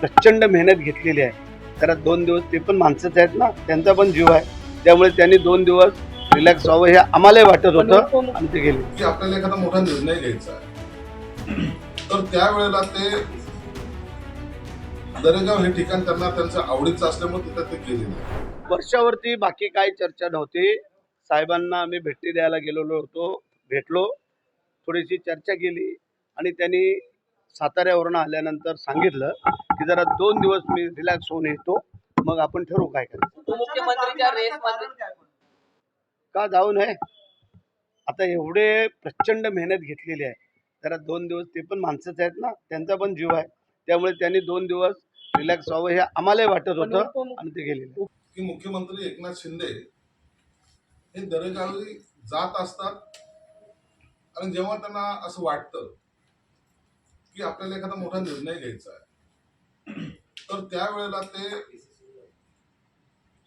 प्रचंड मेहनत घेतलेली आहे. तर 2 दिवस ते पण माणसंच आहेत ना, त्यांचा पण जीव आहे. त्यामुळे त्यांनी 2 दिवस रिलॅक्स व्हावं हे आम्हालाही वाटत होतं आणि ते गेले. की आपल्याला एखादा मोठा निर्णय घ्यायचा आहे, तर त्यावेळेला ते दरेगाव हे ठिकाण त्यांना त्यांचं आवडीचं असल्यामुळे तिथे ते गेलेले आहे. वर्षावरती बाकी काही चर्चा नव्हती. साहेबांना आम्ही भेटी द्यायला गेलेलो होतो. भेटलो, थोडीशी चर्चा केली आणि त्यांनी साताऱ्यावरून आल्यानंतर सांगितलं की जरा 2 दिवस मी रिलॅक्स होऊन येतो, मग आपण ठरवू काय करायचं. उपमुख्यमंत्रीच्या रेसमध्ये का जाऊ नये? आता एवढे प्रचंड मेहनत घेतलेली आहे. जरा 2 दिवस ते पण माणसंच आहेत ना, त्यांचा पण जीव आहे. त्यामुळे त्यांनी 2 दिवस रिलॅक्स व्हावं हे आम्हालाही वाटत होतं आणि ते गेलेले. की मुख्यमंत्री एकनाथ शिंदे हे दरेगावी जात असतात आणि जेव्हा त्यांना असं वाटतं की आपल्याला एखादा मोठा निर्णय घ्यायचा आहे, तर त्यावेळेला ते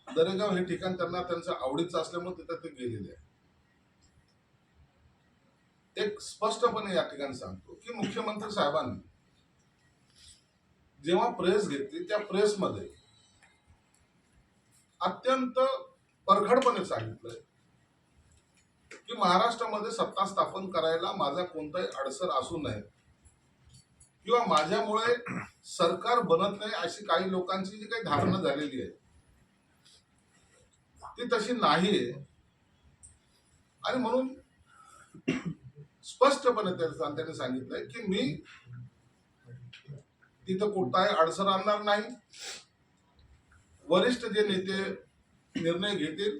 दरेगाव हे ठिकाण त्यांना त्यांचं आवडीचं असल्यामुळे तिथे ते गेलेले आहे. एक स्पष्टपणे या ठिकाणी सांगतो की मुख्यमंत्री साहेबांनी जेव्हा प्रेस घेतली त्या प्रेसमध्ये अत्यंत परखडपणे सांगितलंय की महाराष्ट्रामध्ये सत्ता स्थापन करायला माझा कोणताही अडसर असू नये किंवा माझ्यामुळे सरकार बनत नाही अशी काही लोकांची जी काही धारणा झालेली आहे ती तशी नाहीये. आणि म्हणून स्पष्टपणे त्यांनी सांगितलंय की मी तिथं कोणताही अडसर आणणार नाही. वरिष्ठ जे नेते निर्णय घेतील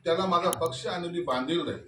त्याला माझा पक्ष आणि मी बांधील राहील.